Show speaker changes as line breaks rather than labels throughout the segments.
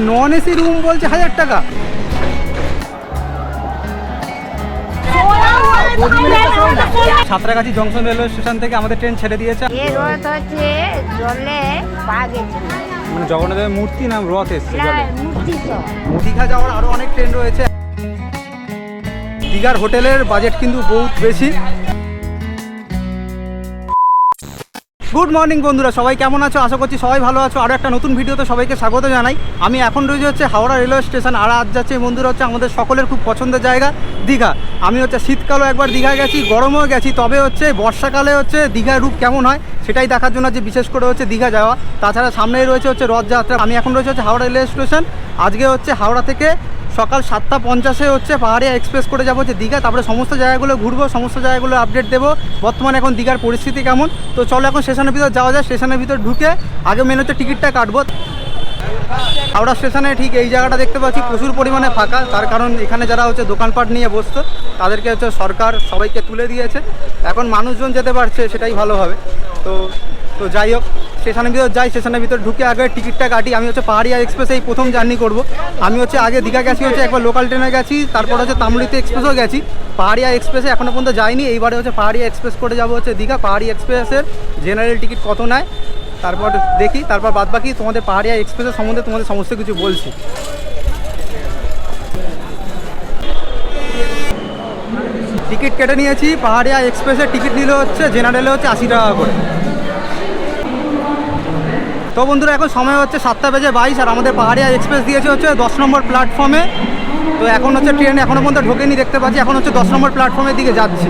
Non AC room বলছে 1000 টাকা। Santragachi junction railway station থেকে আমাদের ট্রেন ছেড়ে দিয়েছে। মানে জগন্নাথের মূর্তি নাম রথ এসছে। দীঘা যাওয়ার আরো অনেক ট্রেন রয়েছে। দীঘার হোটেলের বাজেট কিন্তু বহুত বেশি। গুড মর্নিং বন্ধুরা, সবাই কেমন আছো? আশা করছি সবাই ভালো আছো। আরও একটা নতুন ভিডিওতে সবাইকে স্বাগত জানাই। আমি এখন রয়েছে হচ্ছে হাওড়া রেলওয়ে স্টেশন, আর আজ যাচ্ছে বন্ধুরা হচ্ছে আমাদের সকলের খুব পছন্দের জায়গা দীঘা। আমি হচ্ছে শীতকালও একবার দীঘা গেছি, গরমেও গেছি, তবে হচ্ছে বর্ষাকালে হচ্ছে দীঘার রূপ কেমন হয় সেটাই দেখার জন্য যে বিশেষ করে হচ্ছে দীঘা যাওয়া। তাছাড়া সামনেই রয়েছে হচ্ছে রথযাত্রা। আমি এখন রয়েছে হচ্ছে হাওড়া রেলওয়ে স্টেশন। আজকে হচ্ছে হাওড়া থেকে সকাল 7:50 হচ্ছে পাহাড়িয়া এক্সপ্রেস করে যাবো হচ্ছে দীঘা। তারপরে সমস্ত জায়গাগুলো ঘুরবো, সমস্ত জায়গাগুলো আপডেট দেবো বর্তমানে এখন দীঘার পরিস্থিতি কেমন। তো চলো এখন স্টেশনের ভিতর যাওয়া যায়। স্টেশনের ভিতর ঢুকে আগে মেন হচ্ছে টিকিটটা কাটবো। হাওড়া স্টেশনে ঠিক এই জায়গাটা দেখতে পাচ্ছি প্রচুর পরিমাণে ফাঁকা, তার কারণ এখানে যারা হচ্ছে দোকানপাট নিয়ে বসতো তাদেরকে হচ্ছে সরকার সবাইকে তুলে দিয়েছে। এখন মানুষজন যেতে পারছে, সেটাই ভালো হবে। তো যাই হোক, স্টেশনের ভিতর যাই। স্টেশনের ভিতর ঢুকে আগে টিকিটটা কাটি। আমি হচ্ছে পাহাড়িয়া এক্সপ্রেসে এই প্রথম জার্নি করব। আমি হচ্ছে আগে দীঘা গেছি, হচ্ছে একবার লোকাল ট্রেনে গেছি, তারপর হচ্ছে তামলিতে এক্সপ্রেসও গেছি। পাহাড়িয়া এক্সপ্রেসে এখনও পর্যন্ত যাইনি। এইবারে হচ্ছে পাহাড়িয়া এক্সপ্রেস করে যাবো হচ্ছে দীঘা। পাহাড়িয়া এক্সপ্রেসের জেনারেল টিকিট কত নেয় তারপর দেখি, তারপর বাদবাকি তোমাদের পাহাড়িয়া এক্সপ্রেসের সম্বন্ধে তোমাদের সমস্ত কিছু বলছি। টিকিট কেটে নিয়েছি। পাহাড়িয়া এক্সপ্রেসের টিকিট নিলে হচ্ছে জেনারেলে হচ্ছে 80 টাকা করে। তো বন্ধুরা এখন সময় হচ্ছে 7:22 আর আমাদের পাহাড়িয়া এক্সপ্রেস দিয়েছে হচ্ছে 10 নম্বর প্ল্যাটফর্মে। তো এখন হচ্ছে ট্রেন এখনও পর্যন্ত ঢোকেনি, দেখতে পাচ্ছি। এখন হচ্ছে 10 নম্বর প্ল্যাটফর্মের দিকে যাচ্ছি।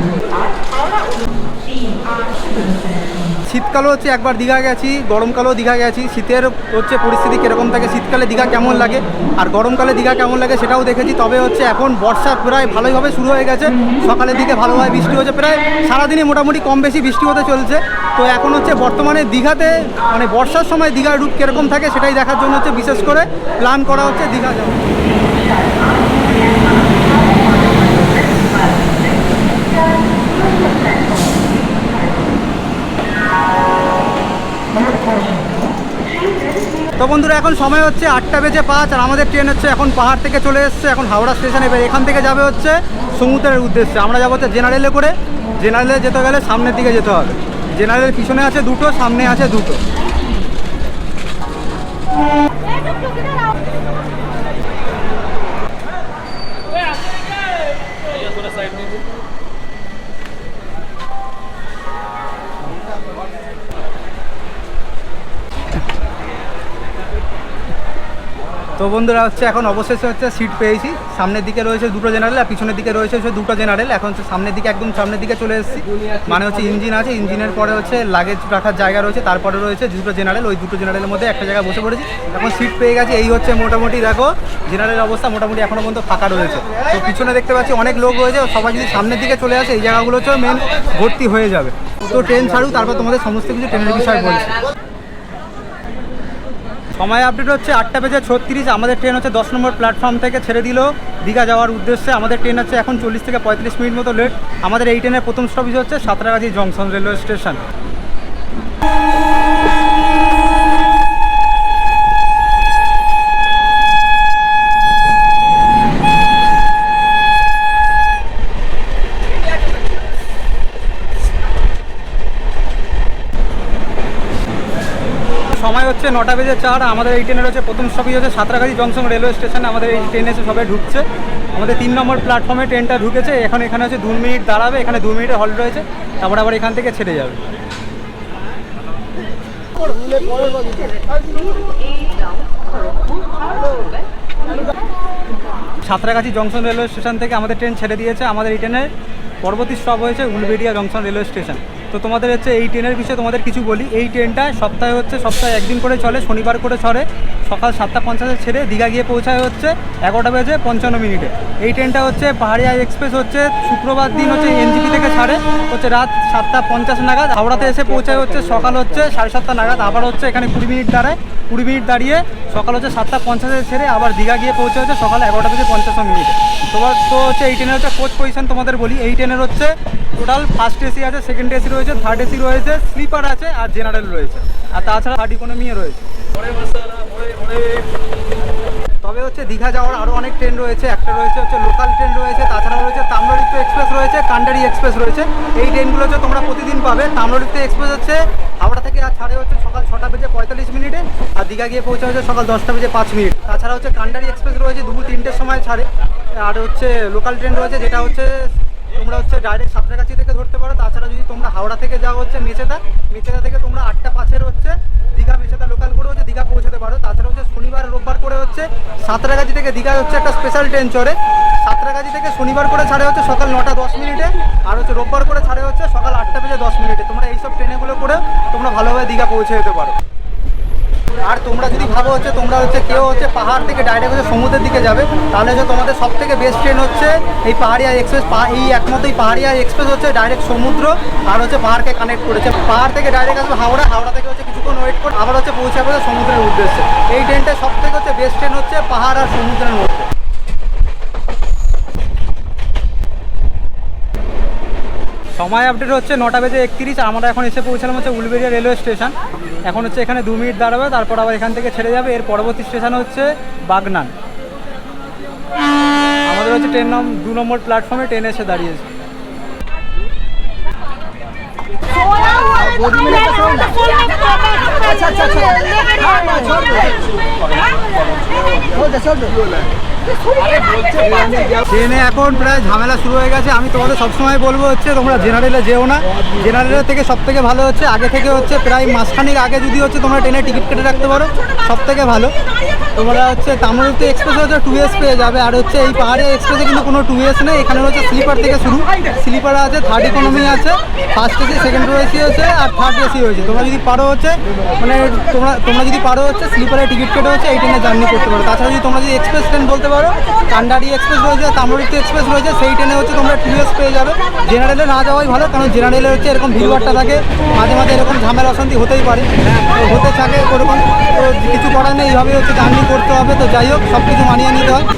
শীতকালও হচ্ছে একবার দীঘা গেছি, গরমকালেও দীঘা গেছি। শীতের হচ্ছে পরিস্থিতি কীরকম থাকে, শীতকালে দীঘা কেমন লাগে আর গরমকালে দীঘা কেমন লাগে সেটাও দেখেছি। তবে হচ্ছে এখন বর্ষা প্রায় ভালোইভাবে শুরু হয়ে গেছে। সকালের দিকে ভালোভাবে বৃষ্টি হচ্ছে, প্রায় সারাদিনই মোটামুটি কম বেশি বৃষ্টি হতে চলছে। তো এখন হচ্ছে বর্তমানে দীঘাতে মানে বর্ষার সময় দীঘার রূপ কীরকম থাকে সেটাই দেখার জন্য হচ্ছে বিশেষ করে প্ল্যান করা হচ্ছে দীঘা যাওয়া। তো বন্ধুরা এখন সময় হচ্ছে 8:05 আর আমাদের ট্রেন হচ্ছে এখন পাহাড় থেকে চলে এসছে এখন হাওড়া স্টেশনে। এবার এখান থেকে যাবে হচ্ছে সমুদ্রের উদ্দেশ্যে। আমরা যাবো হচ্ছে জেনারেলে করে। জেনারেলে যেতে গেলে সামনের দিকে যেতে হবে। জেনারেলের পিছনে আছে দুটো, সামনে আছে দুটো। তো বন্ধুরা হচ্ছে এখন অবশেষে হচ্ছে সিট পেয়েছি। সামনের দিকে রয়েছে দুটো জেনারেল আর পিছনের দিকে রয়েছে হচ্ছে দুটো জেনারেল। এখন হচ্ছে সামনের দিকে একদম সামনের দিকে চলে এসেছি। মানে হচ্ছে ইঞ্জিন আছে, ইঞ্জিনের পরে হচ্ছে লাগেজ রাখার জায়গা রয়েছে, তারপরে রয়েছে দুটো জেনারেল। ওই দুটো জেনারেলের মধ্যে একটা জায়গায় বসে পড়েছি। এখন সিট পেয়ে গেছি। এই হচ্ছে মোটামুটি দেখো জেনারেল অবস্থা মোটামুটি এখনও পর্যন্ত ফাঁকা রয়েছে। তো পিছনে দেখতে পাচ্ছি অনেক লোক রয়েছে। সবাই যদি সামনের দিকে চলে আসে এই জায়গাগুলো হচ্ছে মেন ভর্তি হয়ে যাবে। তো ট্রেন ছাড়ুক, তারপর তোমাদের সমস্ত কিছু ট্রেনের বিষয়ে বলছি। সময় আপডেট হচ্ছে 8:36। আমাদের ট্রেন হচ্ছে 10 নম্বর প্ল্যাটফর্ম থেকে ছেড়ে দিল দীঘা যাওয়ার উদ্দেশ্যে। আমাদের ট্রেন হচ্ছে এখন 40 থেকে 35 মিনিট মতো লেট। আমাদের এই ট্রেনের প্রথম স্টপেজ হচ্ছে সাঁতরাগাছি জংশন রেলওয়ে স্টেশন। সময় হচ্ছে 9:04। আমাদের এই ট্রেনের হচ্ছে প্রথম স্টপেজ হচ্ছে সাঁতরাগাছি জংশন রেলওয়ে স্টেশনে। আমাদের এই ট্রেনে এসে সবাই ঢুকছে। আমাদের 3 নম্বর প্ল্যাটফর্মে ট্রেনটা ঢুকেছে। এখানে হচ্ছে 2 মিনিট দাঁড়াবে। এখানে 2 মিনিটের হল্ট রয়েছে, তারপর আবার এখান থেকে ছেড়ে যাবে। সাঁতরাগাছি জংশন রেলওয়ে স্টেশন থেকে আমাদের ট্রেন ছেড়ে দিয়েছে। আমাদের এই ট্রেনের পরবর্তী স্টপ হয়েছে উলবেড়িয়া জংশন রেলওয়ে স্টেশন। তো তোমাদের হচ্ছে এই ট্রেনের বিষয়ে তোমাদের কিছু বলি। এই ট্রেনটা সপ্তাহে একদিন করে চলে, শনিবার করে চলে। সকাল 7:50 ছেড়ে দীঘা গিয়ে পৌঁছায় হচ্ছে 11:55 এই ট্রেনটা হচ্ছে পাহাড়িয়া এক্সপ্রেস হচ্ছে শুক্রবার দিন হচ্ছে এনজিপি থেকে ছাড়ে হচ্ছে রাত 7:50 নাগাদ। হাওড়াতে এসে পৌঁছায় হচ্ছে সকাল হচ্ছে 7:30 নাগাদ। আবার হচ্ছে এখানে 20 মিনিট দাঁড়ায়। 20 মিনিট দাঁড়িয়ে সকাল হচ্ছে 7:50 ছেড়ে আবার দীঘা গিয়ে পৌঁছে হচ্ছে সকাল 11:50 তো হচ্ছে এই ট্রেনের হচ্ছে কোচ পজিশন তোমাদের বলি। এই ট্রেনের হচ্ছে টোটাল ফার্স্ট এসি আছে, সেকেন্ড এসি রয়েছে, থার্ড এসি রয়েছে, স্লিপার আছে আর জেনারেল রয়েছে। আর তাছাড়া থার্ড ইকোনমিও রয়েছে। হচ্ছে দীঘা যাওয়ার আরও অনেক ট্রেন রয়েছে। একটা রয়েছে হচ্ছে লোকাল ট্রেন রয়েছে, তাছাড়াও রয়েছে তাম্রলিপ্ত এক্সপ্রেস রয়েছে, কান্ডারি এক্সপ্রেস রয়েছে। এই ট্রেনগুলো হচ্ছে তোমরা প্রতিদিন পাবে। তাম্রলিপ্ত এক্সপ্রেস হচ্ছে হাওড়া থেকে আর ছাড়ে হচ্ছে সকাল 6:45 আর দীঘা গিয়ে পৌঁছে হচ্ছে সকাল 10:05। তাছাড়া হচ্ছে কান্ডারি এক্সপ্রেস রয়েছে দুপুর 3টের সময় ছাড়ে। আর হচ্ছে লোকাল ট্রেন রয়েছে যেটা হচ্ছে তোমরা হচ্ছে ডাইরেক্ট সাঁতরাগাছি থেকে ধরতে পারো। তাছাড়া যদি তোমরা হাওড়া থেকে যাও হচ্ছে মেচেদা থেকে তোমরা 8:05 হচ্ছে দীঘা মেচেদা লোকাল করে হচ্ছে দীঘা পৌঁছতে পারো। তাছাড়া হচ্ছে শনিবার রোববার করে হচ্ছে সাঁতরাগাছি থেকে দীঘা হচ্ছে একটা স্পেশাল ট্রেন চড়ে। সাঁতরাগাছি থেকে শনিবার করে ছাড়ে হচ্ছে সকাল 9:10 আর হচ্ছে রোববার করে ছাড়ে হচ্ছে সকাল 8:10। তোমরা এইসব ট্রেনেগুলো করে তোমরা ভালোভাবে দীঘা পৌঁছে যেতে পারো। আর তোমরা যদি ভাবো হচ্ছে তোমরা হচ্ছে কেউ হচ্ছে পাহাড় থেকে ডাইরেক্ট হচ্ছে সমুদ্রের দিকে যাবে, তাহলে হচ্ছে তোমাদের সব থেকে বেস্ট ট্রেন হচ্ছে এই পাহাড়িয়া এক্সপ্রেস। এই একমাত্র এই পাহাড়িয়া এক্সপ্রেস হচ্ছে ডাইরেক্ট সমুদ্র আর হচ্ছে পাহাড়কে কানেক্ট করেছে। পাহাড় থেকে ডাইরেক্ট আসবে হাওড়া থেকে হচ্ছে কিছুক্ষণ ওয়েট করে আবার হচ্ছে পৌঁছে যাবে সমুদ্রের উদ্দেশ্যে। এই ট্রেনটা সব থেকে হচ্ছে বেস্ট ট্রেন হচ্ছে পাহাড় আর সমুদ্রের মধ্যে। সময় আপডেট হচ্ছে 9:31। আমরা এখন এসে পৌঁছালাম হচ্ছে উলবেড়িয়া রেলওয়ে স্টেশন। এখন হচ্ছে এখানে 2 মিনিট দাঁড়াবে, তারপর আবার এখান থেকে ছেড়ে যাবে। এর পরবর্তী স্টেশন হচ্ছে বাগনান। আমাদের হচ্ছে 2 নম্বর প্ল্যাটফর্মে ট্রেন এসে দাঁড়িয়েছে। ট্রেনে এখন প্রায় ঝামেলা শুরু হয়ে গেছে। আমি তোমাদের সবসময় বলবো হচ্ছে তোমরা জেনারেলে যেও না। জেনারেলের থেকে সব থেকে ভালো হচ্ছে আগে থেকে হচ্ছে প্রায় মাসখানিক আগে যদি হচ্ছে তোমরা ট্রেনে টিকিট কেটে রাখতে পারো সব থেকে ভালো। তোমরা হচ্ছে তাম্রলিপ্ত এক্সপ্রেস হচ্ছে 2S পেয়ে যাবে। আর হচ্ছে এই পাহাড়িয়া এক্সপ্রেসে কিন্তু কোনো 2S নেই। এখানে হচ্ছে স্লিপার থেকে শুরু। স্লিপার আছে, থার্ড ইকোনমি আছে, ফার্স্ট এসি, সেকেন্ড এসি হচ্ছে আর থার্ড এসি হয়েছে। তোমরা যদি পারো হচ্ছে মানে তোমরা যদি পারো হচ্ছে স্লিপারে টিকিট কেটে হচ্ছে এই ট্রেনে জার্নি করতে পারো। তাছাড়া যদি তোমরা যদি এক্সপ্রেস ট্রেন বলতে পারো, কান্ডারি এক্সপ্রেস রয়েছে, তাম্রলিপ্ত এক্সপ্রেস রয়েছে, সেই ট্রেনে হচ্ছে তোমরা 2S পেয়ে যাবে। জেনারেলে না যাওয়াই ভালো, কারণ জেনারেলে হচ্ছে এরকম ভিড়ভাড়টা থাকে, মাঝে মাঝে এরকম ঝামেলা অশান্তি হতেই পারে, হতে থাকে ওরকম। তো কিছু করার নেই, এইভাবে হচ্ছে জার্নি করতে হবে। তো যাই হোক, সব কিছু মানিয়ে নিতে হয়।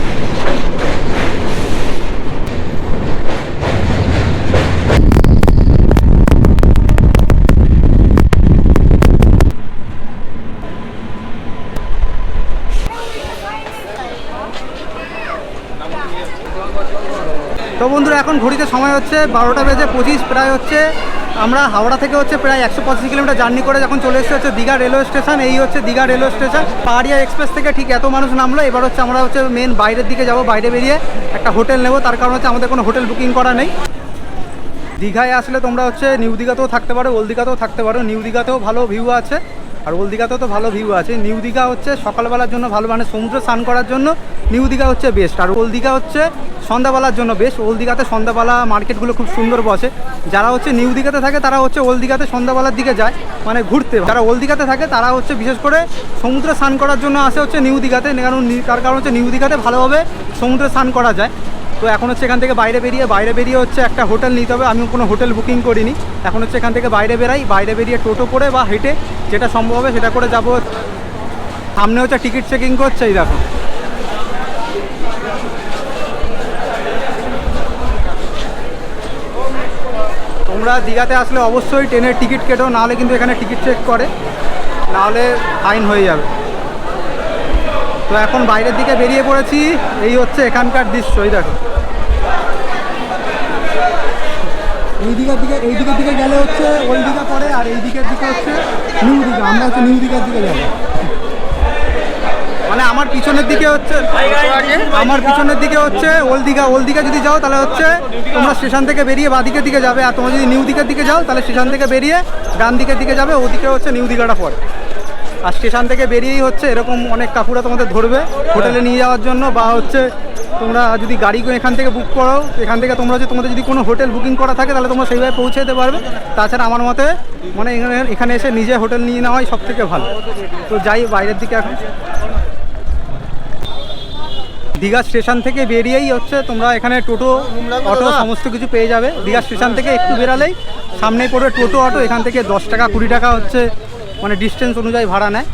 তো বন্ধুরা এখন ঘড়িতে সময় হচ্ছে 12:25। প্রায় হচ্ছে আমরা হাওড়া থেকে হচ্ছে প্রায় 125 কিলোমিটার জার্নি করে যখন চলে এসেছে হচ্ছে দীঘা রেলওয়ে স্টেশন। এই হচ্ছে দীঘা রেলওয়ে স্টেশন। পাহাড়িয়া এক্সপ্রেস থেকে ঠিক এত মানুষ নামলো। এবার হচ্ছে আমরা হচ্ছে মেন বাইরের দিকে যাব। বাইরে বেরিয়ে একটা হোটেল নেব, তার কারণ হচ্ছে আমাদের কোনো হোটেল বুকিং করা নেই। দীঘায় আসলে তোমরা হচ্ছে নিউ দীঘাতেও থাকতে পারো, ওল্ড দীঘাতেও থাকতে পারো। নিউ দীঘাতেও ভালো ভিউ আছে আর ওল্ড দীঘাতেও তো ভালো ভিউ আছে। নিউ দীঘা হচ্ছে সকালবেলার জন্য ভালো, মানে সমুদ্রে স্নান করার জন্য নিউ দীঘা হচ্ছে বেস্ট। আর ওল্ড দীঘা হচ্ছে সন্ধ্যাবেলার জন্য বেস্ট। ওল্ড দীঘাতে সন্ধ্যাবেলা মার্কেটগুলো খুব সুন্দর বসে। যারা হচ্ছে নিউ দীঘাতে থাকে তারা হচ্ছে ওল্ড দীঘাতে সন্ধ্যাবেলার দিকে যায়, মানে ঘুরতে। যারা ওল্ড দীঘাতে থাকে তারা হচ্ছে বিশেষ করে সমুদ্রে স্নান করার জন্য আসে হচ্ছে নিউ দীঘাতে, কারণ তার কারণ হচ্ছে নিউ দীঘাতে ভালোভাবে সমুদ্রে স্নান করা যায়। তো এখন হচ্ছে এখান থেকে বাইরে বেরিয়ে হচ্ছে একটা হোটেল নিতে হবে। আমি কোনো হোটেল বুকিং করিনি। এখন হচ্ছে এখান থেকে বাইরে বেরিয়ে টোটো করে বা হেঁটে যেটা সম্ভব হবে সেটা করে যাব। সামনে হচ্ছে টিকিট চেকিং করছে, এই দেখো। তোমরা দীঘাতে আসলে অবশ্যই ট্রেনের টিকিট কেটো, নাহলে কিন্তু এখানে টিকিট চেক করে, নাহলে ফাইন হয়ে যাবে। তো এখন বাইরের দিকে বেরিয়ে পড়েছি। এই হচ্ছে এখানকার দৃশ্য, এই দেখো। এই দিকের দিকে গেলে হচ্ছে ওল্ড দীঘা পড়ে, আর এই দিকের দিকে হচ্ছে নিউ দীঘা। আমরা হচ্ছে নিউ দীঘার দিকে যাবো। মানে আমার পিছনের দিকে হচ্ছে ওল্ড দীঘা যদি যাও তাহলে হচ্ছে তোমরা স্টেশন থেকে বেরিয়ে বাঁদিকের দিকে যাবে। আর তোমরা যদি নিউ দীঘার দিকে যাও তাহলে স্টেশন থেকে বেরিয়ে ডান দিকের দিকে যাবে। ওদিকে হচ্ছে নিউ দীঘাটা পড়ে। আর স্টেশন থেকে বেরিয়েই হচ্ছে এরকম অনেক কাকুরা তোমাদের ধরবে হোটেলে নিয়ে যাওয়ার জন্য, বা হচ্ছে তোমরা যদি গাড়ি এখান থেকে বুক করো, এখান থেকে তোমরা হচ্ছে তোমাদের যদি কোনো হোটেল বুকিং করা থাকে তাহলে তোমরা সেইভাবে পৌঁছে যেতে পারবে। তাছাড়া আমার মতে মানে এখানে এসে নিজে হোটেল নিয়ে নেওয়াই সব থেকে ভালো। তো যাই বাইরের দিকে। এখন দীঘা স্টেশন থেকে বেরিয়েই হচ্ছে তোমরা এখানে টোটো, অটো সমস্ত কিছু পেয়ে যাবে। দীঘা স্টেশন থেকে একটু বেরালেই সামনেই পড়বে টোটো, অটো। এখান থেকে 10 টাকা 20 টাকা হচ্ছে মানে ডিস্টেন্স অনুযায়ী ভাড়া নেয়।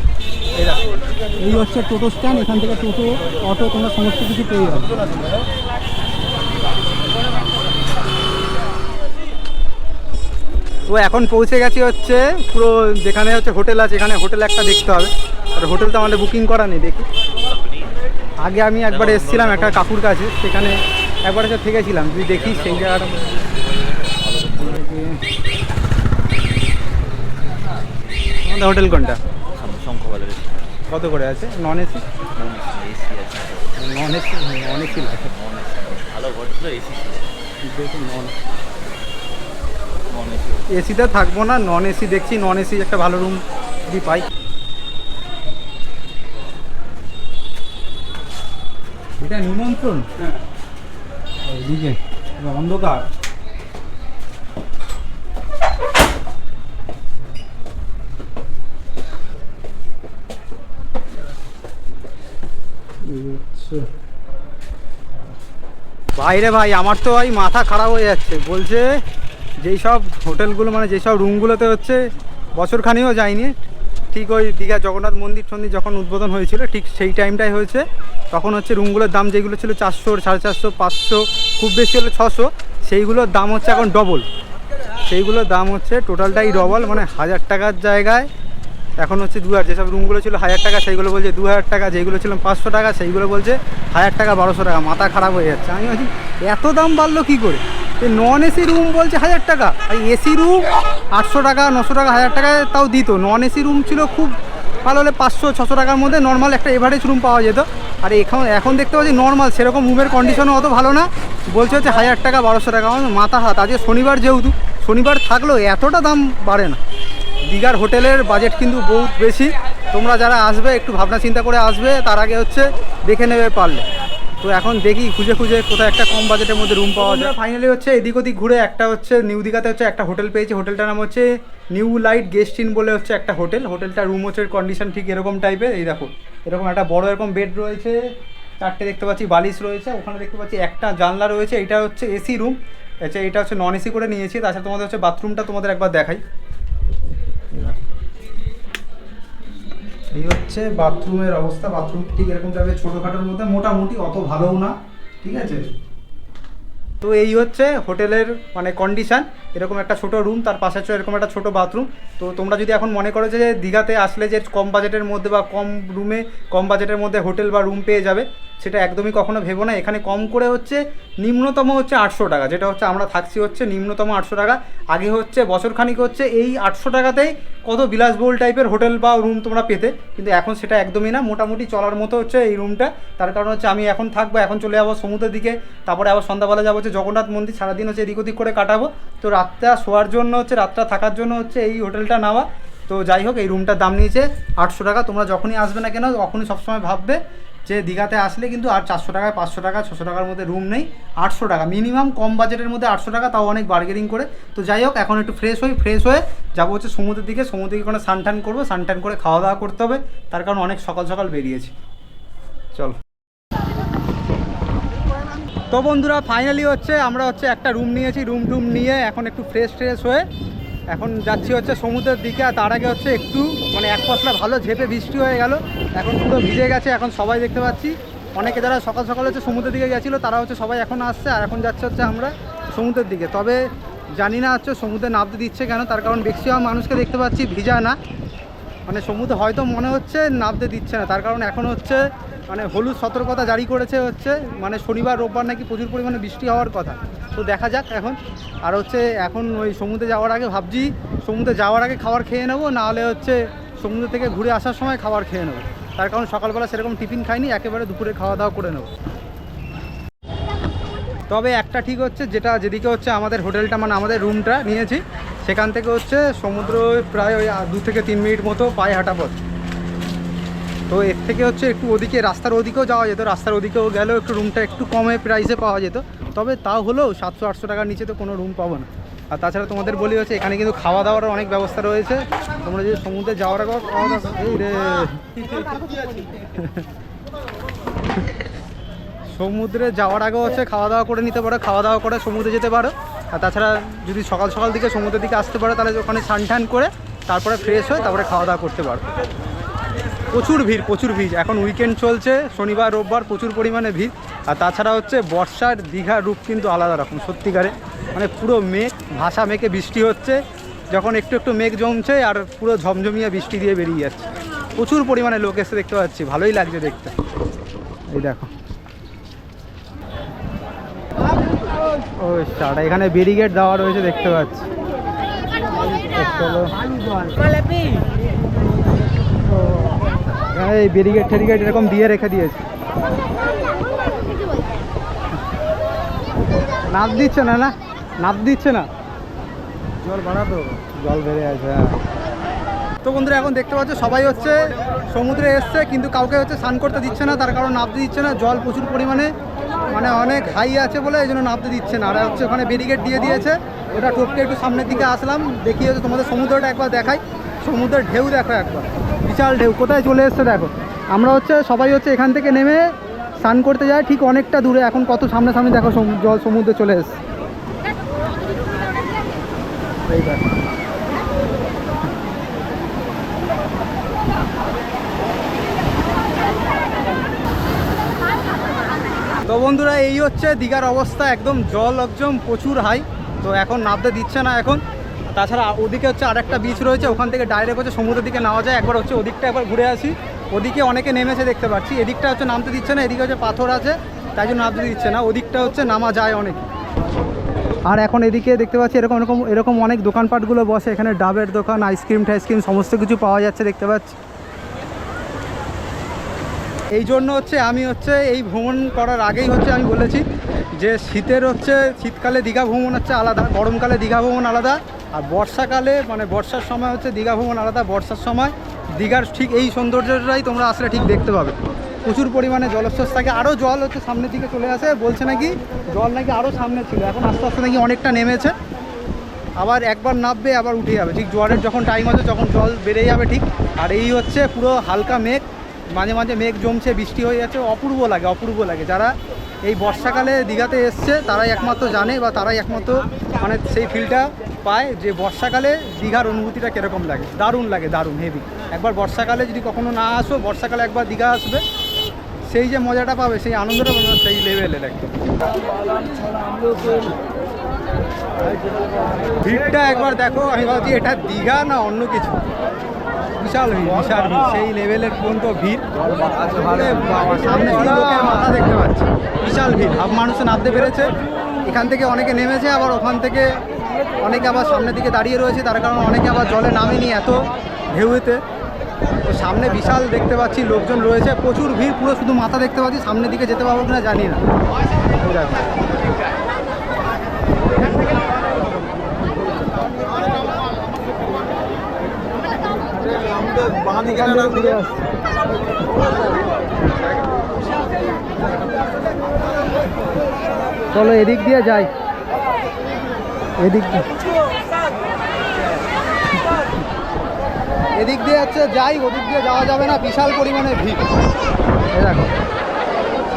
এই হচ্ছে টোটো স্ট্যান্ড। এখান থেকে টোটো, অটো তোমরা সমস্ত কিছু পেয়ে যাবে। তো এখন পৌঁছে গেছি হচ্ছে পুরো যেখানে হচ্ছে হোটেল আছে। এখানে হোটেল একটা দেখতে হবে, আর হোটেলটা আমাদের বুকিং করা নেই। দেখি আগে আমি একবার এসেছিলাম একটা কাকুর কাছে, সেখানে একবার এসে থেকেছিলাম, তুই দেখি সেই জায়গাটা। আমাদের হোটেল কোনটা? কত করে আছে? Non AC? Non AC, non AC লাগে ভালো হোটেল, এসি দেখুন। নন এসিতে থাকবো না, নন এসি দেখছি, নন এসি একটা ভালো রুম যদি পাই। এটা নিমন্ত্রণ এইদিকে অন্ধকার। বাইরে ভাই আমার তো ভাই মাথা খারাপ হয়ে যাচ্ছে, বলছে যেই সব হোটেলগুলো মানে যেই সব রুমগুলোতে হচ্ছে বছরখানিও যায়নি, ঠিক ওই দীঘা জগন্নাথ মন্দির টন্দির যখন উদ্বোধন হয়েছিল ঠিক সেই টাইমটাই হয়েছে, তখন হচ্ছে রুমগুলোর দাম যেগুলো ছিল 400, 450, 500, খুব বেশি হলে 600, সেইগুলোর দাম হচ্ছে এখন ডবল। সেইগুলোর দাম হচ্ছে টোটালটাই ডবল, মানে 1000 টাকার জায়গায় এখন হচ্ছে 2000। যেসব রুমগুলো ছিল 1000 টাকা সেইগুলো বলছে 2000 টাকা, যেগুলো ছিল 500 টাকা সেইগুলো বলছে 1000 টাকা, 1200 টাকা। মাথা খারাপ হয়ে যাচ্ছে। আমি বলছি এত দাম বাড়লো কী করে? নন এসি রুম বলছে 1000 টাকা, আর এসি রুম 800 টাকা, 900 টাকা, 1000 টাকায় তাও দিত। নন এসি রুম ছিল খুব ভালো হলে 500, 600 টাকার মধ্যে নর্মাল একটা এভারেজ রুম পাওয়া যেত। আর এখন দেখতে পাচ্ছি নর্মাল সেরকম রুমের কন্ডিশনও অত ভালো না, বলছে হচ্ছে 1000 টাকা, 1200 টাকা। আমার মাথা হাত। আজকে শনিবার, যেহেতু শনিবার থাকলেও এতটা দাম বাড়ে না। দীঘার হোটেলের বাজেট কিন্তু বহুত বেশি। তোমরা যারা আসবে একটু ভাবনা চিন্তা করে আসবে, তার আগে হচ্ছে দেখে নেবে পারলে। তো এখন দেখি খুঁজে খুঁজে কোথাও একটা কম বাজেটের মধ্যে রুম পাওয়া যায়। ফাইনালি হচ্ছে এদিক ওদিক ঘুরে একটা হচ্ছে নিউ দীঘাতে হচ্ছে একটা হোটেল পেয়েছি। হোটেলটার নাম হচ্ছে নিউ লাইট গেস্ট ইন বলে হচ্ছে একটা হোটেল। হোটেলটার রুম হচ্ছে কন্ডিশন ঠিক এরকম টাইপের। এই দেখো এরকম একটা বড় এরকম বেড রয়েছে, 4টে দেখতে পাচ্ছি বালিশ রয়েছে, ওখানে দেখতে পাচ্ছি একটা জানলা রয়েছে। এটা হচ্ছে এসি রুম, আচ্ছা এটা হচ্ছে নন এসি করে নিয়েছি। তাছাড়া তোমাদের হচ্ছে বাথরুমটা তোমাদের একবার দেখাই। এই হচ্ছে বাথরুমের অবস্থা। বাথরুম ঠিক এরকম টাইপের ছোটোখাটোর মধ্যে, মোটামুটি অত ভালোও না, ঠিক আছে। তো এই হচ্ছে হোটেলের মানে কন্ডিশান। এরকম একটা ছোটো রুম, তার পাশে হচ্ছে এরকম একটা ছোটো বাথরুম। তো তোমরা যদি এখন মনে করো যে দীঘাতে আসলে যে কম বাজেটের মধ্যে বা কম রুমে কম বাজেটের মধ্যে হোটেল বা রুম পেয়ে যাবে, সেটা একদমই কখনো ভেবো না। এখানে কম করে হচ্ছে নিম্নতম হচ্ছে 800 টাকা, যেটা হচ্ছে আমরা থাকছি হচ্ছে নিম্নতম 800 টাকা। আগে হচ্ছে বছরখানিক হচ্ছে এই 800 টাকাতেই কত বিলাসবহুল টাইপের হোটেল বা রুম তোমরা পেতে, কিন্তু এখন সেটা একদমই না। মোটামুটি চলার মতো হচ্ছে এই রুমটা। তার কারণ হচ্ছে আমি এখন থাকবো, এখন চলে যাবো সমুদ্রের দিকে, তারপরে আবার সন্ধ্যাবেলা যাবো হচ্ছে জগন্নাথ মন্দির, সারাদিন হচ্ছে এদিক ওদিক করে কাটাবো। তো রাতটা শোয়ার জন্য হচ্ছে, রাতটা থাকার জন্য হচ্ছে এই হোটেলটা নেওয়া। তো যাই হোক, এই রুমটার দাম নিয়েছে 800 টাকা। তোমরা যখনই আসবে না কেন তখনই সবসময় ভাববে যে দীঘাতে আসলে কিন্তু আর 400 টাকায়, 500 টাকা, 600 টাকার মধ্যে রুম নেই। 800 টাকা মিনিমাম, কম বাজেটের মধ্যে 800 টাকা, তাও অনেক বার্গেনিং করে। তো যাই হোক, এখন একটু ফ্রেশ হয়ে যাবো হচ্ছে সমুদ্রের দিকে। সমুদ্র দিকে কোনো সানটান করবো, সানটান করে খাওয়া দাওয়া করতে হবে, তার কারণ অনেক সকাল সকাল বেরিয়েছি। চল। তো বন্ধুরা ফাইনালি হচ্ছে আমরা হচ্ছে একটা রুম নিয়েছি। রুম নিয়ে এখন একটু ফ্রেশ হয়ে এখন যাচ্ছি হচ্ছে সমুদ্রের দিকে। আর তার আগে হচ্ছে একটু মানে এক পশলা ভালো ঝেপে বৃষ্টি হয়ে গেল, এখন পুরো ভিজে গেছে। এখন সবাই দেখতে পাচ্ছি, অনেকে যারা সকাল সকাল হচ্ছে সমুদ্রের দিকে গেছিলো তারা হচ্ছে সবাই এখন আসছে, আর এখন যাচ্ছে হচ্ছে আমরা সমুদ্রের দিকে। তবে জানি না হচ্ছে সমুদ্রে নামতে দিচ্ছে কেন, তার কারণ ম্যাক্সিমাম মানুষকে দেখতে পাচ্ছি ভিজা না, মানে সমুদ্রে হয়তো মনে হচ্ছে নামতে দিচ্ছে না। তার কারণ এখন হচ্ছে মানে হলুদ সতর্কতা জারি করেছে হচ্ছে, মানে শনিবার রোববার নাকি প্রচুর পরিমাণে বৃষ্টি হওয়ার কথা। তো দেখা যাক এখন। আর হচ্ছে এখন ওই সমুদ্রে যাওয়ার আগে ভাবছি সমুদ্রে যাওয়ার আগে খাবার খেয়ে নেবো, নাহলে হচ্ছে সমুদ্র থেকে ঘুরে আসার সময় খাবার খেয়ে নেবো। তার কারণ সকালবেলা সেরকম টিফিন খাইনি, একেবারে দুপুরে খাওয়া দাওয়া করে নেবো। তবে একটা ঠিক হচ্ছে, যেদিকে হচ্ছে আমাদের হোটেলটা মানে আমাদের রুমটা নিয়েছি, সেখান থেকে হচ্ছে সমুদ্র প্রায় ওই 2 থেকে 3 মিনিট মতো পায়ে হাঁটা পথ। তো এর থেকে হচ্ছে একটু ওদিকে রাস্তার ওদিকেও যাওয়া যেত, রাস্তার ওদিকেও গেলেও একটু রুমটা একটু কমে প্রাইসে পাওয়া যেত। তবে তাও হলেও 700-800 টাকার নিচে তো কোনো রুম পাবো না। আর তাছাড়া তোমাদের বলি হচ্ছে এখানে কিন্তু খাওয়া দাওয়ার অনেক ব্যবস্থা রয়েছে। তোমরা যদি সমুদ্রে যাওয়ার আগে সমুদ্রে যাওয়ার আগেও হচ্ছে খাওয়া দাওয়া করে নিতে পারো, খাওয়া দাওয়া করে সমুদ্রে যেতে পারো। আর তাছাড়া যদি সকাল সকাল দিকে সমুদ্রের দিকে আসতে পারো, তাহলে ওখানে স্নান করে তারপরে ফ্রেশ হয়ে তারপরে খাওয়া দাওয়া করতে পারো। প্রচুর ভিড়। এখন উইকেন্ড চলছে, শনিবার রোববার প্রচুর পরিমাণে ভিড়। আর তাছাড়া হচ্ছে বর্ষার দীঘার রূপ কিন্তু আলাদা রকম সত্যিকারে, মানে পুরো মেঘ ভাসা মেঘে বৃষ্টি হচ্ছে, যখন একটু মেঘ জমছে আর পুরো ঝমঝমিয়ে বৃষ্টি দিয়ে বেরিয়ে যাচ্ছে। প্রচুর পরিমাণে লোক এসে দেখতে পাচ্ছি, ভালোই লাগছে দেখতে। এই দেখো ও স্টার্ট, এখানে ব্যারিকেড দেওয়া রয়েছে দেখতে পাচ্ছি। এখানে এই ব্যারিকেড টেরিকেড এরকম দিয়ে রেখে দিয়েছে। নাপ দিচ্ছে না, না নাপ দিচ্ছে না, জল বাড়াতো, জল বেড়ে আছে। হ্যাঁ তো বন্ধুরা এখন দেখতে পাচ্ছ সবাই হচ্ছে সমুদ্রে এসছে, কিন্তু কাউকে হচ্ছে স্নান করতে দিচ্ছে না, তার কারণ নামতে দিচ্ছে না, জল প্রচুর পরিমাণে মানে অনেক হাই আছে বলে এই জন্য নামতে দিচ্ছে না। আর হচ্ছে ওখানে ব্যারিকেড দিয়ে দিয়েছে, ওটা টপকে একটু সামনের দিকে আসলাম, দেখি হচ্ছে তোমাদের সমুদ্রটা একবার দেখাই। সমুদ্রের ঢেউ দেখো একবার, বিশাল ঢেউ, কোথায় চলে এসছে দেখো। আমরা হচ্ছে সবাই হচ্ছে এখান থেকে নেমে স্নান করতে যাই ঠিক অনেকটা দূরে, এখন কত সামনাসামনি দেখো জল সমুদ্রে চলে এসছে। এই দেখো তো বন্ধুরা এই হচ্ছে দীঘার অবস্থা, একদম জল একদম প্রচুর হাই। তো এখন নামতে দিচ্ছে না এখন। তাছাড়া ওদিকে হচ্ছে আরেকটা বিচ রয়েছে, ওখান থেকে ডাইরেক্ট হচ্ছে সমুদ্রের দিকে নেওয়া যায়। একবার হচ্ছে ওদিকটা একবার ঘুরে আসি, ওদিকে অনেকে নেমেছে দেখতে পাচ্ছি। এদিকটা হচ্ছে নামতে দিচ্ছে না, এদিকে হচ্ছে পাথর আছে তাই জন্য নামতে দিচ্ছে না, ওদিকটা হচ্ছে নামা যায় অনেক। আর এখন এদিকে দেখতে পাচ্ছি এরকম এরকম এরকম অনেক দোকানপাটগুলো বসে, এখানে ডাবের দোকান, আইসক্রিম টাইসক্রিম সমস্ত কিছু পাওয়া যাচ্ছে দেখতে পাচ্ছি। এই জন্য হচ্ছে আমি হচ্ছে এই ভ্রমণ করার আগেই হচ্ছে আমি বলেছি যে শীতকালে দীঘা ভ্রমণ হচ্ছে আলাদা, গরমকালে দীঘা ভ্রমণ আলাদা, আর বর্ষাকালে মানে বর্ষার সময় হচ্ছে দীঘা ভ্রমণ আলাদা। বর্ষার সময় দীঘার ঠিক এই সৌন্দর্যটাই তোমরা আসলে ঠিক দেখতে পাবে। প্রচুর পরিমাণে জলস্রোত থাকে, আরও জল হচ্ছে সামনের দিকে চলে আসে, বলছে নাকি জল নাকি আরও সামনে ছিল, এখন আস্তে আস্তে নাকি অনেকটা নেমেছে, আবার একবার নামবে আবার উঠে যাবে। ঠিক জোয়ারের যখন টাইম আছে যখন জল বেড়ে যাবে ঠিক। আর এই হচ্ছে পুরো হালকা মেঘ, মাঝে মাঝে মেঘ জমছে, বৃষ্টি হয়ে যাচ্ছে, অপূর্ব লাগে অপূর্ব লাগে। যারা এই বর্ষাকালে দীঘাতে এসছে তারাই একমাত্র জানে বা তারাই একমাত্র মানে সেই ফিলটা পায় যে বর্ষাকালে দীঘার অনুভূতিটা কীরকম লাগে। দারুণ লাগে, দারুণ হেভি। একবার বর্ষাকালে যদি কখনো না আসো, বর্ষাকালে একবার দীঘা আসবে, সেই যে মজাটা পাবে, সেই আনন্দটা পাবে সেই লেভেলের একদম। ভিড়টা একবার দেখো, আমি ভাবছি এটা দীঘা না অন্য কিছু। বিশাল ভিড়, বিশাল ভিড়, সেই লেভেলের পর্যন্ত ভিড়। সামনে শুধু লোকের মাথা দেখতে পাচ্ছি, বিশাল ভিড়। হাফ মানুষে নামতে পেরেছে, এখান থেকে অনেকে নেমেছে, আবার ওখান থেকে অনেকে আবার সামনের দিকে দাঁড়িয়ে রয়েছে, তার কারণ অনেকে আবার জলে নামেনি এত ঢেউতে। তো সামনে বিশাল দেখতে পাচ্ছি লোকজন রয়েছে, প্রচুর ভিড়, পুরো শুধু মাথা দেখতে পাচ্ছি, সামনের দিকে যেতে পারবো কিনা জানি না। চলো এদিক দিয়ে যাই, এদিক দিয়ে হচ্ছে যাই, ওদিক দিয়ে যাওয়া যাবে না, বিশাল পরিমাণে ভিড়। দেখো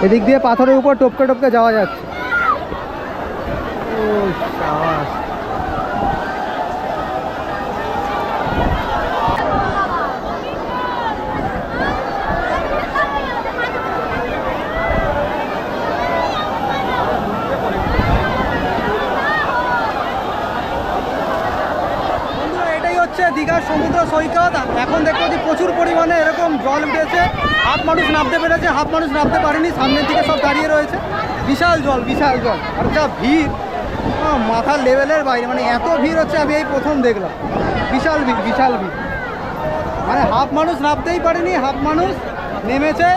এদিক দিয়ে পাথরের উপর টপকে টপকে যাওয়া যাচ্ছে। ও সাবাস। দীঘার সমুদ্র সৈকত, এখন দেখতে পাচ্ছি প্রচুর পরিমাণে এরকম জল উঠেছে, হাফ মানুষ নামতে পেরেছে, হাফ মানুষ নামতে পারেনি, সামনের দিকে সব দাঁড়িয়ে রয়েছে। বিশাল জল, বিশাল জল, আর যা ভিড় মাথার লেভেলের বাইরে, মানে এত ভিড় হচ্ছে আমি এই প্রথম দেখলাম। বিশাল ভিড়, বিশাল ভিড়, মানে হাফ মানুষ নামতেই পারেনি, হাফ মানুষ নেমেছে।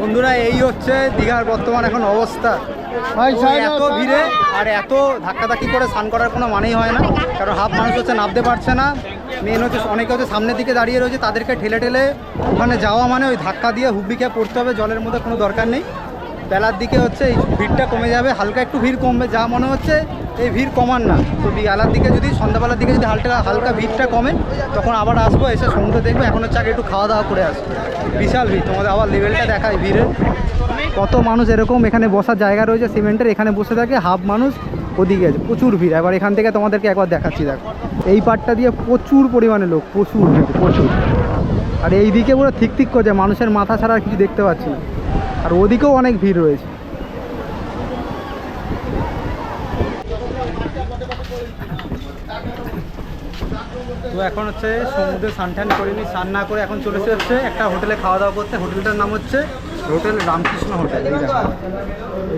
বন্ধুরা এই হচ্ছে দীঘার বর্তমান এখন অবস্থা। এত ভিড়ে আর এত ধাক্কাধাক্কি করে স্নান করার কোনো মানেই হয় না, কারণ হাফ মানুষ হচ্ছে নামতে পারছে না। মেন হচ্ছে অনেকে হচ্ছে সামনের দিকে দাঁড়িয়ে রয়েছে, তাদেরকে ঠেলে ঠেলে ওখানে যাওয়া মানে ওই ধাক্কা দিয়ে হুবড়ি খেয়ে পড়তে হবে, জলের মধ্যে কোনো দরকার নেই। বেলার দিকে হচ্ছে এই ভিড়টা কমে যাবে, হালকা একটু ভিড় কমবে, যা মনে হচ্ছে এই ভিড় কমান না। তো বেলার দিকে যদি সন্ধ্যাবেলার দিকে যদি হালকা ভিড়টা কমে তখন আবার আসবো, এসে সমুদ্র দেখবো। এখন হচ্ছে আগে একটু খাওয়া দাওয়া করে আসবো। বিশাল ভিড়, তোমাদের আবার লেভেলটা দেখায় ভিড়ের। কত মানুষ এরকম এখানে বসার জায়গা রয়েছে সিমেন্টের, এখানে বসে থাকে, হাফ মানুষ ওদিকে আছে, প্রচুর ভিড়। এবার এখান থেকে তোমাদেরকে একবার দেখাচ্ছি, দেখো এই পার্টটা দিয়ে প্রচুর পরিমাণে লোক, প্রচুর ভিড়, প্রচুর। আর এই দিকে পুরো ঠিক ঠিক করছে, মানুষের মাথা ছাড়া আর কিছু দেখতে পাচ্ছি না। আর ওদিকেও অনেক ভিড় রয়েছে। তো এখন হচ্ছে সমুদ্রে স্নান করিনি, স্নান না করে এখন চলেছে হচ্ছে একটা হোটেলে খাওয়া দাওয়া করতে। হোটেলটার নাম হচ্ছে হোটেল রামকৃষ্ণ হোটেল।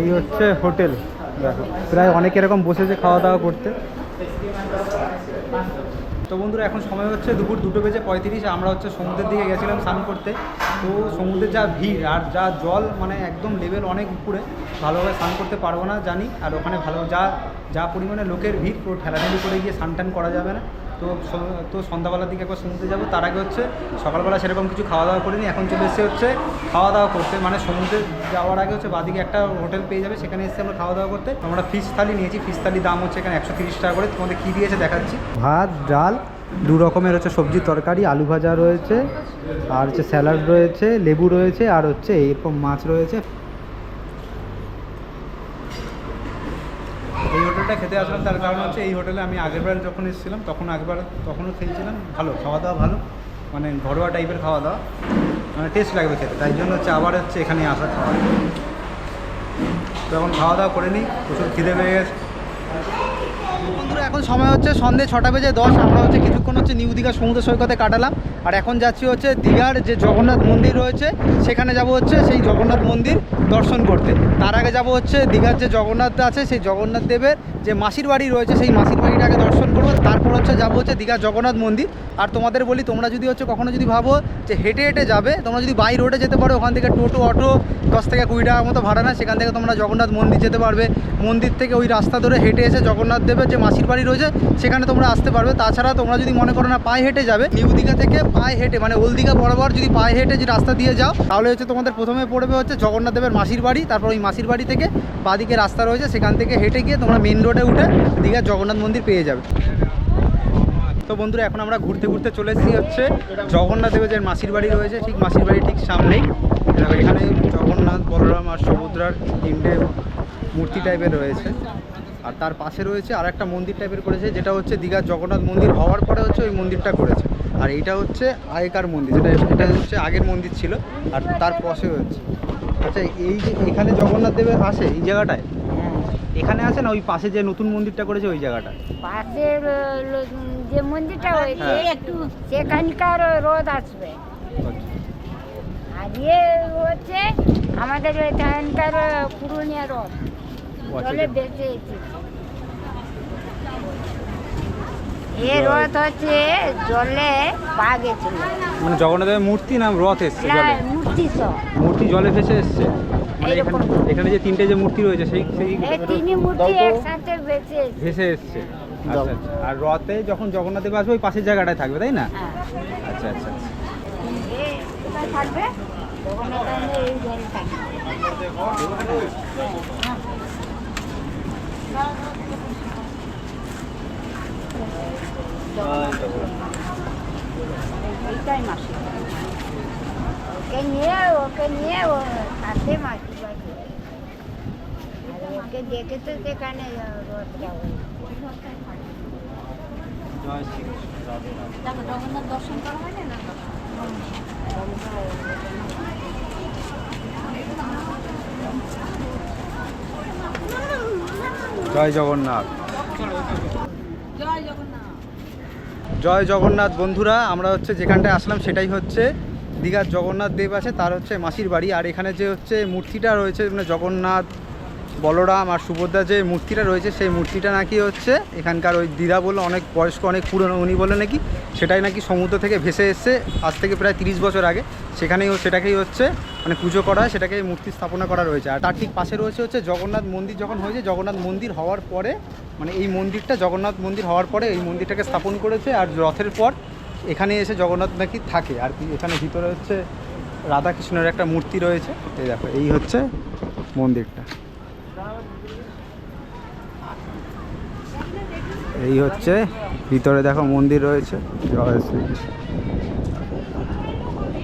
এই হচ্ছে হোটেল, দেখো প্রায় অনেক এরকম বসেছে খাওয়া দাওয়া করতে। তো বন্ধুরা এখন সময় হচ্ছে দুপুর 2:35। আমরা হচ্ছে সমুদ্রের দিকে গেছিলাম স্নান করতে। তো সমুদ্রের যা ভিড় আর যা জল, মানে একদম লেভেল অনেক উপরে, ভালোভাবে স্নান করতে পারবো না জানি। আর ওখানে ভালো যা পরিমাণে লোকের ভিড়, পুরো ঠেলাঠেলি করে গিয়ে স্নান করা যাবে না। তো সন্ধ্যাবেলার দিকে একবার সমুদ্রে যাবো। তার আগে হচ্ছে সকালবেলা সেরকম কিছু খাওয়া দাওয়া করিনি, এখন চলে এসে হচ্ছে খাওয়া দাওয়া করতে। মানে সমুদ্রে যাওয়ার আগে হচ্ছে বাদিকে একটা হোটেল পেয়ে যাবে, সেখানে এসে আমরা খাওয়া দাওয়া করতে। আমরা ফিশ থালি নিয়েছি। ফিশ থালির দাম হচ্ছে এখানে 130 টাকা করে। তোমাদের কী দিয়েছে দেখাচ্ছি। ভাত, ডাল, 2 রকমের হচ্ছে সবজির তরকারি, আলু ভাজা রয়েছে, আর হচ্ছে স্যালাড রয়েছে, লেবু রয়েছে, আর হচ্ছে এরকম মাছ রয়েছে। এই হোটেলটা খেতে আসলাম তার কারণ হচ্ছে এই হোটেলে আমি আগেরবার যখন এসেছিলাম তখনও খেয়েছিলাম। ভালো খাওয়া দাওয়া, ভালো মানে ঘরোয়া টাইপের খাওয়া দাওয়া, মানে টেস্ট লাগবে খেতে। তাই জন্য হচ্ছে আবার হচ্ছে এখানে আসা খাওয়া। তো এখন খাওয়া দাওয়া করে নিই, প্রচুর খিদে পেয়ে গেছে। বন্ধুরা এখন সময় হচ্ছে সন্ধ্যে 6:10। আমরা হচ্ছে কিছুক্ষণ হচ্ছে নিউ দীঘা সমুদ্র সৈকতে কাটালাম। আর এখন যাচ্ছি হচ্ছে দীঘার যে জগন্নাথ মন্দির রয়েছে সেখানে যাব হচ্ছে সেই জগন্নাথ মন্দির দর্শন করতে। তার আগে যাব হচ্ছে দীঘার যে জগন্নাথ আছে সেই জগন্নাথ দেবের যে মাসির বাড়ি রয়েছে সেই মাসির বাড়িটাকে দর্শন করবো। তারপর হচ্ছে যাবো হচ্ছে দীঘার জগন্নাথ মন্দির। আর তোমাদের বলি, তোমরা যদি হচ্ছে কখনো যদি ভাবো যে হেঁটে হেঁটে যাবে, তোমরা যদি বাই রোডে যেতে পারো, ওখান থেকে টোটো অটো 10 থেকে 20 টাকার মতো ভাড়া নেয়, সেখান থেকে তোমরা জগন্নাথ মন্দির যেতে পারবে। মন্দির থেকে ওই রাস্তা ধরে হেঁটে এসে জগন্নাথ দেবের যে মাসির বাড়ি রয়েছে সেখানে তোমরা আসতে পারবে। তাছাড়া তোমরা যদি মনে করো না পায়ে হেঁটে যাবে, নিউ দীঘা থেকে পায়ে হেঁটে মানে ওল্ড দীঘা বরাবর যদি পায়ে হেঁটে যে রাস্তা দিয়ে যাও, তাহলে হচ্ছে তোমাদের প্রথমে পড়বে হচ্ছে জগন্নাথ দেবের মাসির বাড়ি। তারপর ওই মাসির বাড়ি থেকে বাদিকে রাস্তা রয়েছে, সেখান থেকে হেঁটে গিয়ে তোমরা মেন রোডে উঠে দীঘার জগন্নাথ মন্দির পেয়ে যাবে। তো বন্ধুরা এখন আমরা ঘুরতে ঘুরতে চলে এসেছি হচ্ছে জগন্নাথ দেবের যে মাসির বাড়ি রয়েছে, ঠিক মাসির বাড়ির ঠিক সামনেই। এখানে জগন্নাথ, বলরাম আর সুভদ্রার 3টে মূর্তি টাইপের রয়েছে। আর তার পাশে রয়েছে আর একটা মন্দির টাইপের করেছে, যেটা হচ্ছে দীঘার জগন্নাথ মন্দির হওয়ার পরে হচ্ছে ওই মন্দিরটা করেছে। আর এইটা হচ্ছে আগেকার মন্দির, এটা হচ্ছে আগের মন্দির ছিল। আর তার পাশে হচ্ছে আচ্ছা এই যে এখানে জগন্নাথ দেবের আসে এই জায়গাটায়, এখানে আছে না ওই পাশে যে নতুন মন্দিরটা করেছে ওই জায়গাটা?
পাশের যে মন্দিরটা হয়েছে একটু সেখানকার রোদ আসবে। আর ইয়ে হচ্ছে আমাদের এখানকার পুরুলিয়া রোদ জলে বেঁচে এই রথ হচ্ছে জলে পা গেছিল।
মানে জগন্নাথের মূর্তি নাম রথ এসছে জলে? মূর্তি জলে ভেসে এসছে। এখানে যে 3টে যে মূর্তি রয়েছে সেই
তিনটি মূর্তি একসাথে
ভেসে এসছে। আচ্ছা আচ্ছা। আর রথে যখন জগন্নাথ দেব আসবে ওই পাশের জায়গাটায় থাকবে, তাই না? আচ্ছা আচ্ছা
থাকবে জগন্নাথ এই জলে থাকবে। এইটাই মাসি, ওকে নিয়ে ও হাতে মাসি বাড়ি, ওকে দেখে তো সেখানে রথটা জগন্নাথ দর্শন করা হয় না।
জয় জগন্নাথ। জয় জগন্নাথ। বন্ধুরা আমরা হচ্ছে যেখানটায় আসলাম সেটাই হচ্ছে দীঘার জগন্নাথ দেব আছে তার হচ্ছে মাসির বাড়ি। আর এখানে যে হচ্ছে মূর্তিটা রয়েছে মানে জগন্নাথ, বলরাম আর সুভদ্রা যে মূর্তিটা রয়েছে সেই মূর্তিটা নাকি হচ্ছে এখানকার ওই দিদা বললো, অনেক বয়স্ক অনেক পুরনো, উনি বলে নাকি সেটাই নাকি সমুদ্র থেকে ভেসে এসছে আজ থেকে প্রায় 30 বছর আগে। সেটাকেই হচ্ছে মানে পুজো করা হয়, সেটাকে মূর্তি স্থাপনা করা রয়েছে। আর তার ঠিক পাশে রয়েছে হচ্ছে জগন্নাথ মন্দির। যখন হয়েছে জগন্নাথ মন্দির হওয়ার পরে মানে এই মন্দিরটা জগন্নাথ মন্দির হওয়ার পরে এই মন্দিরটাকে স্থাপন করেছে। আর রথের পর এখানে এসে জগন্নাথ নাকি থাকে। আর এখানে ভিতরে হচ্ছে রাধাকৃষ্ণের একটা মূর্তি রয়েছে। এই দেখো এই হচ্ছে মন্দিরটা, এই হচ্ছে ভিতরে দেখো মন্দির রয়েছে। জয় শ্রীকৃষ্ণ।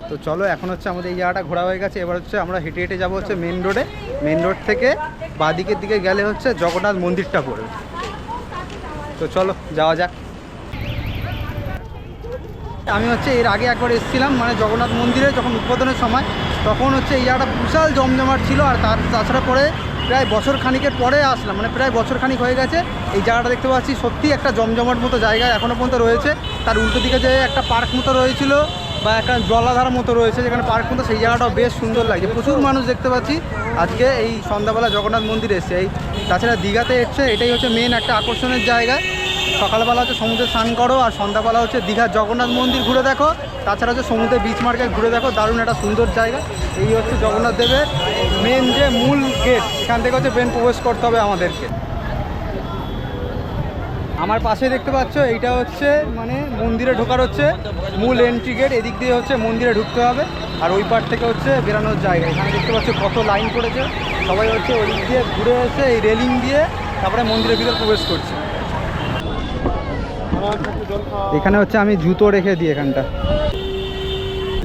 তো চলো এখন হচ্ছে আমাদের এই জায়গাটা ঘোরা হয়ে গেছে, এবার হচ্ছে আমরা হেঁটে হেঁটে যাবো হচ্ছে মেন রোডে। মেন রোড থেকে বাঁদিকের দিকে গেলে হচ্ছে জগন্নাথ মন্দিরটা পড়বে। তো চলো যাওয়া যাক। আমি হচ্ছে এর আগে একবার এসেছিলাম মানে জগন্নাথ মন্দিরে যখন উদ্বোধনের সময়, তখন হচ্ছে এই জায়গাটা বিশাল জমজমাট ছিল। আর তাছাড়া পরে প্রায় বছর খানিকের পরে আসলাম, মানে প্রায় বছর খানিক হয়ে গেছে। এই জায়গাটা দেখতে পাচ্ছি সত্যি একটা জমজমাট মতো জায়গা এখনও পর্যন্ত রয়েছে। তার উল্টো দিকে যে একটা পার্ক মতো রয়েছিল বা একটা জলাধার মতো রয়েছে যেখানে পার্ক মতো, সেই জায়গাটাও বেশ সুন্দর লাগছে। প্রচুর মানুষ দেখতে পাচ্ছি আজকে এই সন্ধ্যাবেলা জগন্নাথ মন্দির এসছে। এই তাছাড়া দীঘাতে এসছে, এটাই হচ্ছে মেন একটা আকর্ষণের জায়গা। সকালবেলা হচ্ছে সমুদ্রে স্নান করো, আর সন্ধ্যাবেলা হচ্ছে দীঘার জগন্নাথ মন্দির ঘুরে দেখো, তাছাড়া হচ্ছে সমুদ্রে বিচ মার্কেট ঘুরে দেখো। দারুণ একটা সুন্দর জায়গা। এই হচ্ছে জগন্নাথ দেবের মেন যে মূল গেট, এখান থেকে হচ্ছে মেন প্রবেশ করতে হবে আমাদেরকে। আমার পাশে দেখতে পাচ্ছ এইটা হচ্ছে মানে মন্দিরে ঢোকার হচ্ছে মূল এন্ট্রি গেট। এদিক দিয়ে হচ্ছে মন্দিরে ঢুকতে হবে, আর ওই পার থেকে হচ্ছে বেরানোর জায়গা। এখানে দেখতে পাচ্ছ কত লাইন পড়েছে, সবাই হচ্ছে ওই দিক দিয়ে ঘুরে এসে এই রেলিং দিয়ে তারপরে মন্দিরের ভিতর প্রবেশ করছে। এখানে হচ্ছে আমি জুতো রেখে দিই এখানটা।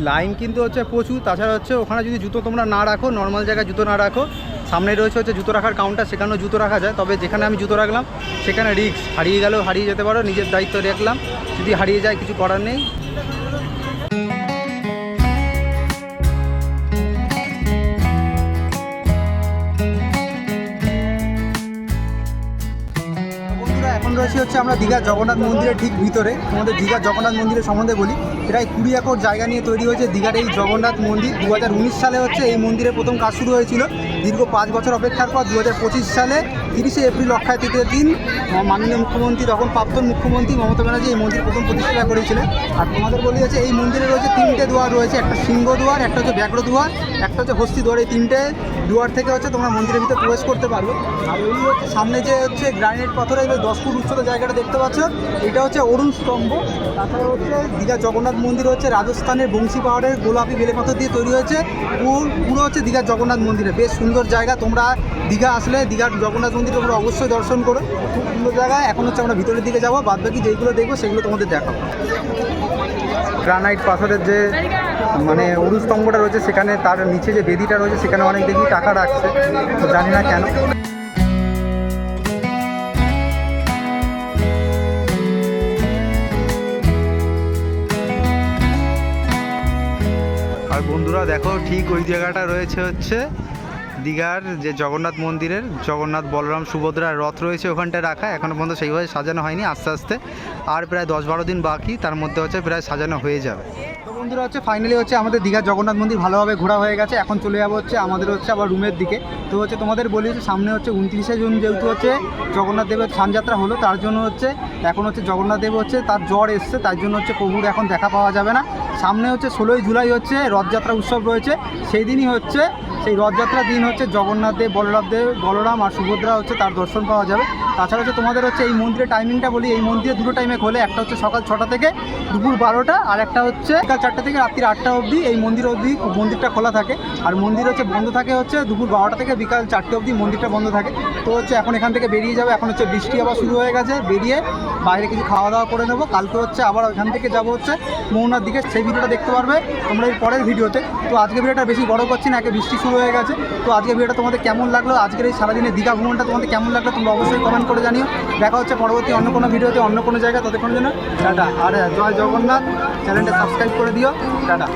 লাইন কিন্তু হচ্ছে প্রচুর। তাছাড়া হচ্ছে ওখানে যদি জুতো তোমরা না রাখো, নর্মাল জায়গায় জুতো না রাখো, সামনে রয়েছে হচ্ছে জুতো রাখার কাউন্টার, সেখানেও জুতো রাখা যায়। তবে যেখানে আমি জুতো রাখলাম সেখানে রিস্ক, হারিয়ে গেলেও হারিয়ে যেতে পারো, নিজের দায়িত্ব রাখলাম। যদি হারিয়ে যায় কিছু করার নেই। এখন রয়েছে হচ্ছে আমরা দীঘার জগন্নাথ মন্দিরের ঠিক ভিতরে। তোমাদের দীঘার জগন্নাথ মন্দিরের সম্বন্ধে বলি, প্রায় 20 একর জায়গা নিয়ে তৈরি হয়েছে দীঘার এই জগন্নাথ মন্দির। 2019 সালে হচ্ছে এই মন্দিরের প্রথম কাজ শুরু হয়েছিল। দীর্ঘ 5 বছর অপেক্ষার পর 2025 সালে 30শে এপ্রিল অক্ষয় তৃতীয়ার দিন মাননীয় মুখ্যমন্ত্রী, তখন প্রাক্তন মুখ্যমন্ত্রী মমতা ব্যানার্জি এই মন্দির প্রথম প্রতিষ্ঠা করেছিলেন। আর তোমাদের বলি হচ্ছে এই মন্দিরে রয়েছে 3টে দুয়ার রয়েছে, একটা সিংহ দুয়ার, একটা হচ্ছে ব্যাঘ্র দুয়ার, একটা হচ্ছে হস্তি দুয়ার। এই 3টে দুয়ার থেকে হচ্ছে তোমরা মন্দিরের ভিতরে প্রবেশ করতে পারবে। আর এই হচ্ছে সামনে যে হচ্ছে গ্রানাইট পাথরের 10 ফুট উচ্চতা জায়গাটা দেখতে পাচ্ছ, এটা হচ্ছে অরুণ স্তম্ভ। তাছাড়া হচ্ছে দীঘা জগন্নাথ মন্দির হচ্ছে রাজস্থানের বংশী পাহাড়ের গোলাপি বেলে পাথর দিয়ে তৈরি হয়েছে। পুরো হচ্ছে দীঘার জগন্নাথ মন্দিরে বেশ সুন্দর জায়গা। তোমরা দীঘা আসলে দীঘার জগন্নাথ মন্দির তোমরা অবশ্যই দর্শন করো, খুব সুন্দর জায়গা। এখন হচ্ছে আমরা ভিতরের দিকে যাবো, বাদবাকি যেগুলো দেখবো সেগুলো তোমাদের দেখাবো। গ্রানাইট পাথরের যে মানে অরুণ স্তম্ভটা রয়েছে, সেখানে তার নিচে যে বেদিটা রয়েছে সেখানে অনেক দেখি টাকা রাখছে, তো জানি না কেন। আর বন্ধুরা দেখো, ঠিক ওই জায়গাটা রয়েছে হচ্ছে দীঘার যে জগন্নাথ মন্দিরের জগন্নাথ বলরাম সুভদ্রার রথ রয়েছে ওখানটায় রাখা। এখনও পর্যন্ত সেইভাবে সাজানো হয়নি, আস্তে আস্তে আর প্রায় 10-12 দিন বাকি, তার মধ্যে হচ্ছে প্রায় সাজানো হয়ে যাবে। তো বন্ধুরা হচ্ছে ফাইনালি হচ্ছে আমাদের দীঘার জগন্নাথ মন্দির ভালোভাবে ঘোরা হয়ে গেছে। এখন চলে যাবো হচ্ছে আমাদের হচ্ছে আবার রুমের দিকে। তো হচ্ছে তোমাদের বলি হচ্ছে সামনে হচ্ছে 29শে জুন যেহেতু হচ্ছে জগন্নাথ দেবের স্নানযাত্রা হলো, তার জন্য হচ্ছে এখন হচ্ছে জগন্নাথ দেব হচ্ছে তার জ্বর এসছে, তার জন্য হচ্ছে প্রভুর এখন দেখা পাওয়া যাবে না। সামনে হচ্ছে 16ই জুলাই হচ্ছে রথযাত্রা উৎসব রয়েছে, সেই দিনই হচ্ছে সেই রথযাত্রার দিন হচ্ছে জগন্নাথ দেব, বলরাম আর সুভদ্রা হচ্ছে তার দর্শন পাওয়া যাবে। তাছাড়া হচ্ছে তোমাদের হচ্ছে এই মন্দিরের টাইমিংটা বলি, এই মন্দিরে দুটো টাইমে খোলে, একটা হচ্ছে সকাল 6টা থেকে দুপুর 12টা, আর একটা হচ্ছে বিকাল 4টা থেকে রাত্রি 8টা অবধি এই মন্দিরটা খোলা থাকে। আর মন্দির হচ্ছে বন্ধ থাকে হচ্ছে দুপুর 12টা থেকে বিকাল 4টে অবধি মন্দিরটা বন্ধ থাকে। তো হচ্ছে এখন এখান থেকে বেরিয়ে যাবে, এখন হচ্ছে বৃষ্টি আবার শুরু হয়ে গেছে, বেরিয়ে বাইরে কিছু খাওয়া দাওয়া করে নেবো। কালকে হচ্ছে আবার ওখান থেকে যাবো হচ্ছে মোহনার দিকে, সেই ভিডিওটা দেখতে পারবে তোমরা এই পরের ভিডিওতে। তো আজকে ভিডিওটা বেশি বড় করছি না, একে বৃষ্টি শুরু হয়ে গেছে। তো আজকে ভিডিওটা তোমাদের কেমন লাগলো, আজকের এই সারাদিনের দীঘা ভ্রমণটা তোমাদের কেমন লাগলো তোমরা অবশ্যই কমেন্ট করে জানিও। দেখা হচ্ছে পরবর্তী অন্য কোনো ভিডিওতে অন্য কোনো জায়গায়, ততক্ষণের জন্য টাটা। আর জয় জগন্নাথ, চ্যানেলটা সাবস্ক্রাইব করে দিও। টাটা।